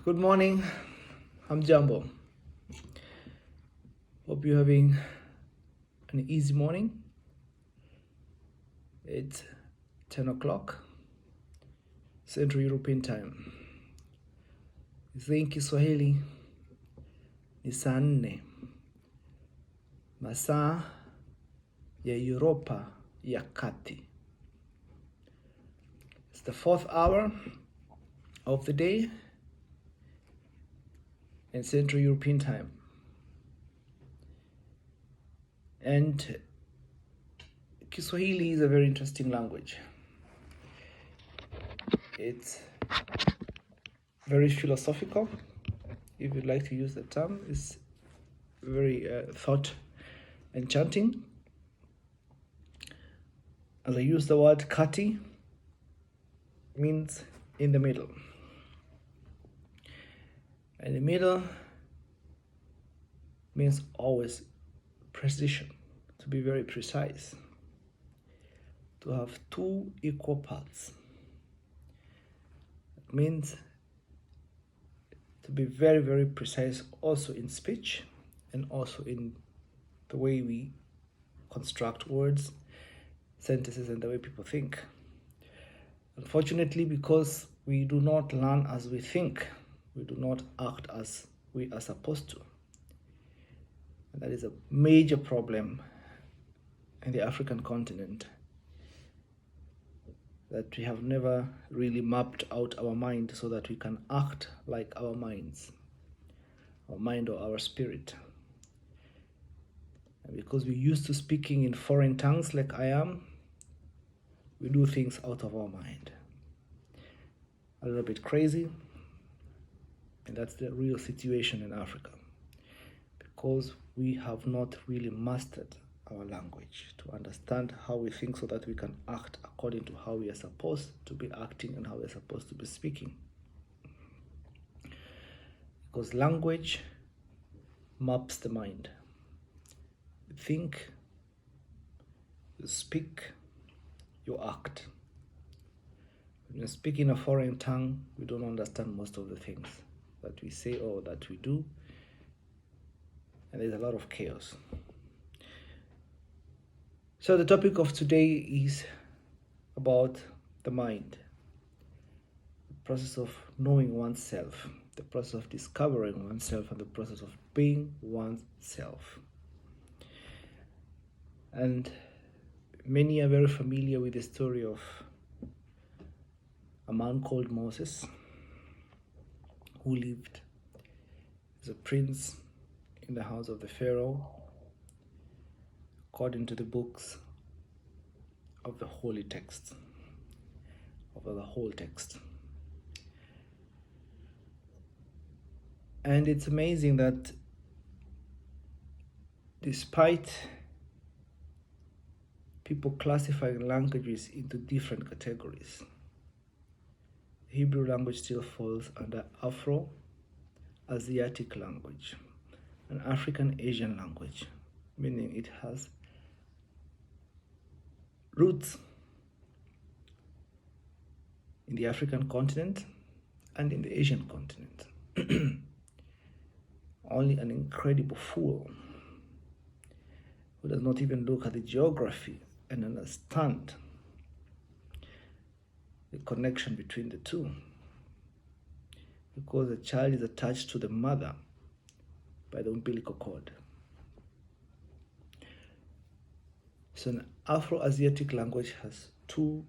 Good morning. I'm Jumbo. Hope you're having an easy morning. It's 10 o'clock Central European Time. Kiswahili ni saa 4 masaa ya Europa ya kati. It's the 4th hour of the day in Central European Time. And Kiswahili is a very interesting language. It's very philosophical, if you'd like to use the term. It's very thought enchanting. As I use the word kati, means in the middle. And the middle means always precision, to be very precise, to have two equal parts. It means to be very, very precise also in speech and also in the way we construct words, sentences, and the way people think. Unfortunately, because we do not learn as we think, we do not act as we are supposed to. And that is a major problem in the African continent, that we have never really mapped out our mind so that we can act like our minds, our mind or our spirit. And because we're used to speaking in foreign tongues like I am, we do things out of our mind. A little bit crazy, and that's the real situation in Africa, because we have not really mastered our language to understand how we think so that we can act according to how we are supposed to be acting and how we are supposed to be speaking. Because language maps the mind. You think, you speak, you act. When you speak in a foreign tongue, we don't understand most of the things that we say or that we do, and there's a lot of chaos. So the topic of today is about the mind, the process of knowing oneself, the process of discovering oneself, and the process of being oneself. And many are very familiar with the story of a man called Moses, who lived as a prince in the house of the Pharaoh, according to the books of the holy text, of the whole text. And it's amazing that despite people classifying languages into different categories, the Hebrew language still falls under Afro-Asiatic language, an African Asian language, meaning it has roots in the African continent and in the Asian continent. Only an incredible fool who does not even look at the geography and understand the connection between the two, because the child is attached to the mother by the umbilical cord. So an Afro-Asiatic language has two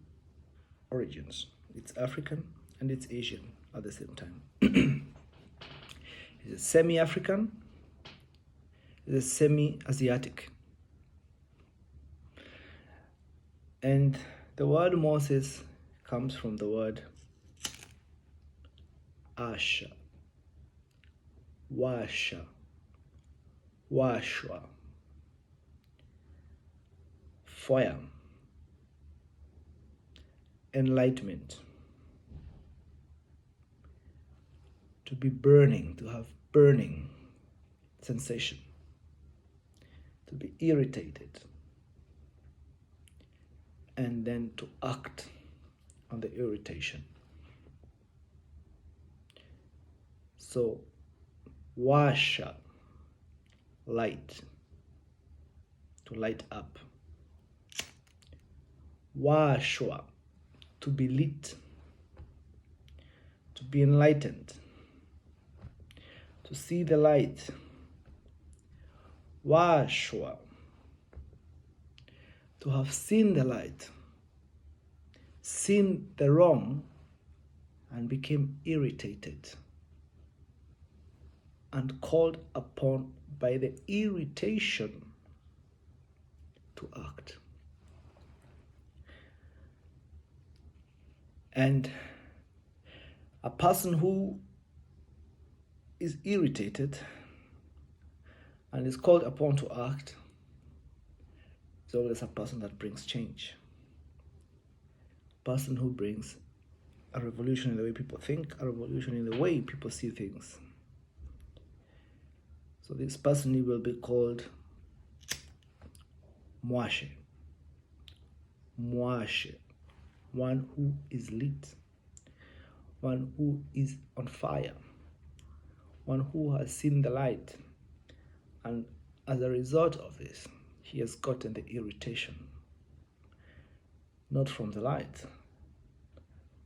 origins. It's African and it's Asian at the same time. It's a semi-African, it's a semi-Asiatic. And the word Moses comes from the word Asha, Washa, Washwa, fire, enlightenment, to be burning, to have burning sensation, to be irritated, and then to act on the irritation. So washa, light, to light up. Washwa, to be lit, to be enlightened, to see the light. Washwa, to have seen the light, seen the wrong, and became irritated and called upon by the irritation to act. And a person who is irritated and is called upon to act is always a person that brings change. A person who brings a revolution in the way people think, a revolution in the way people see things. So this person, he will be called mwenyewe. Mwenyewe, one who is lit, one who is on fire, one who has seen the light, and as a result of this, he has gotten the irritation, not from the light,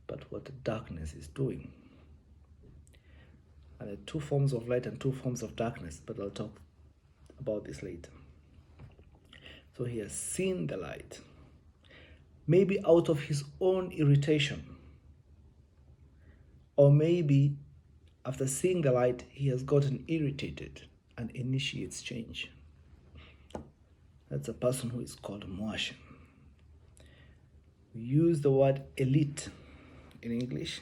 but what the darkness is doing. And there are two forms of light and two forms of darkness, but I'll talk about this later. So he has seen the light, maybe out of his own irritation, or maybe after seeing the light, he has gotten irritated and initiates change. That's a person who is called mwenyewe. We use the word elite in English.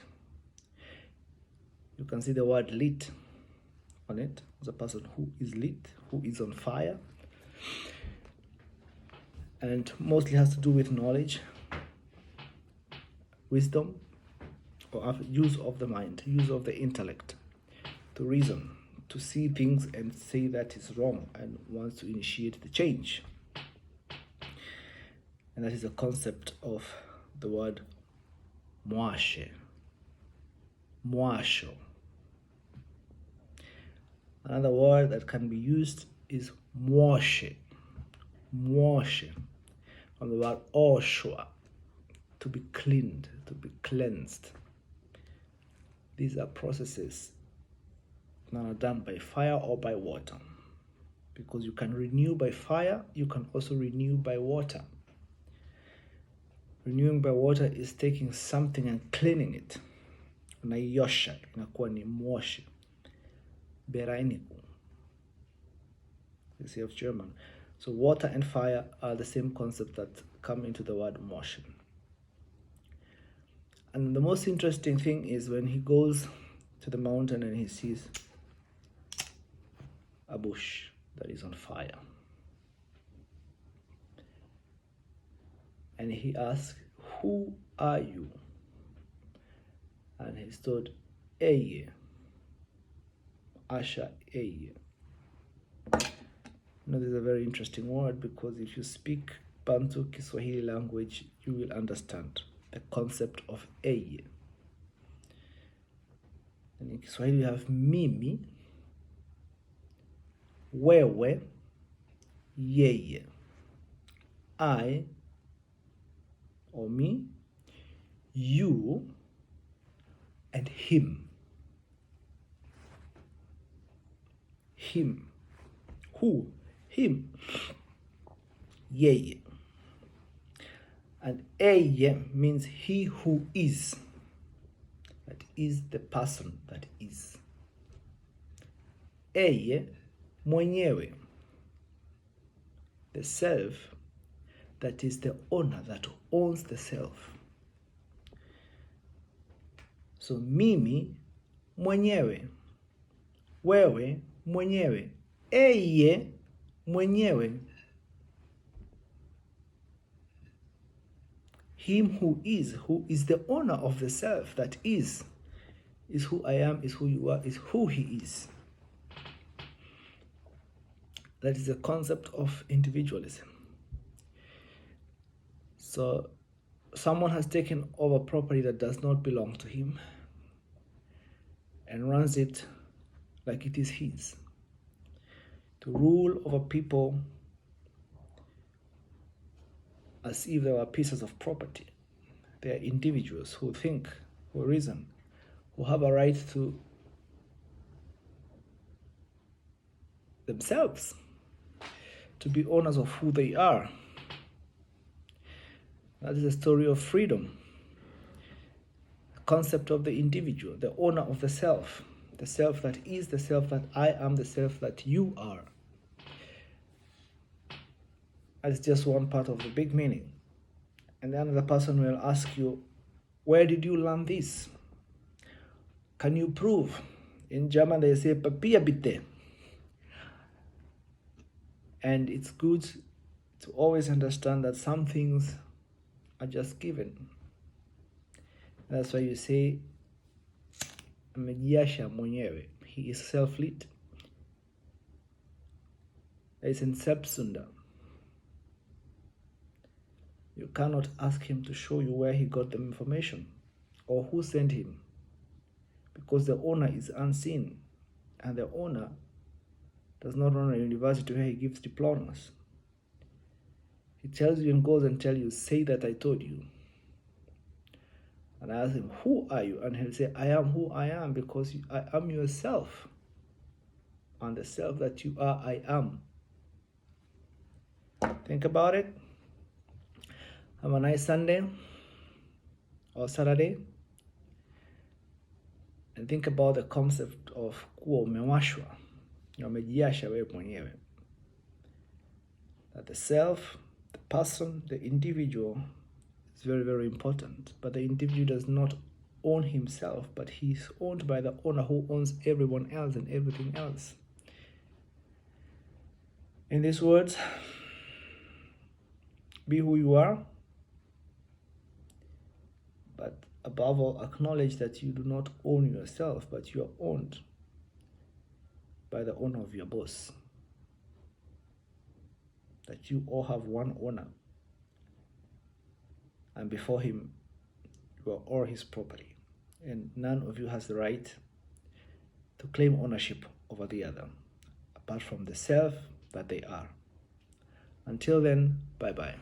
You can see the word lit on it. It's a person who is lit, who is on fire, and mostly has to do with knowledge, wisdom, or use of the mind, use of the intellect, to reason, to see things and say that is wrong, and wants to initiate the change. And that is a concept of the word mwenyewe. Mwenyewe. Another word that can be used is mwenyewe. Mwenyewe, from the word oshwa, to be cleaned, to be cleansed. These are processes that are done by fire or by water. Because you can renew by fire, you can also renew by water. Renewing by water is taking something and cleaning it. Unaiosha, inakuwa ni mwenyewe. Bereinigung. You see, of German. So water and fire are the same concept that come into the word mwenyewe. And the most interesting thing is when he goes to the mountain and he sees a bush that is on fire. And he asks, "Who are you?" And he's told, "Eyeh." Asha eyeh. Now this is a very interesting word, because if you speak Bantu Kiswahili language, you will understand the concept of eyeh. And in Kiswahili you have mimi, wewe, yeye. I, or me, you, and him. Him. Who? Him. Yeye. And eyeh means he who is. That is the person that is. Eyeh mwenyewe. The self that is the owner, that owns the self. So mimi mwenyewe, wewe mwenyewe, eyeh mwenyewe. Him who is the owner of the self that is who I am, is who you are, is who he is. That is the concept of individualism. So someone has taken over property that does not belong to him and runs it like it is his. To rule over people as if they were pieces of property. They are individuals who think, who reason, who have a right to themselves, to be owners of who they are. That is the story of freedom. The concept of the individual, the owner of the self that is, the self that I am, the self that you are. That's just one part of the big meaning. And then the person will ask you, where did you learn this? Can you prove? In German they say Papier bitte. And it's good to always understand that some things are just given. That's why you say mwenyewe. He is self-lit. It's in Selbstsünder. You cannot ask him to show you where he got the information or who sent him, because the owner is unseen, and the owner does not run a university where he gives diplomas. He tells you and goes and tells you, say that I told you. And I ask him, who are you? And he'll say, I am who I am, because I am yourself. And the self that you are, I am. Think about it. Have a nice Sunday or Saturday. And think about the concept of kuwa umewashwa. Umejiasha wewe mwenyewe. That the self, the person, the individual is very, very important. But the individual does not own himself, but he's owned by the owner who owns everyone else and everything else. In these words, be who you are, but above all, acknowledge that you do not own yourself, but you are owned by the owner of your boss. That you all have one owner, and before him, you are all his property, and none of you has the right to claim ownership over the other, apart from the self that they are. Until then, bye-bye.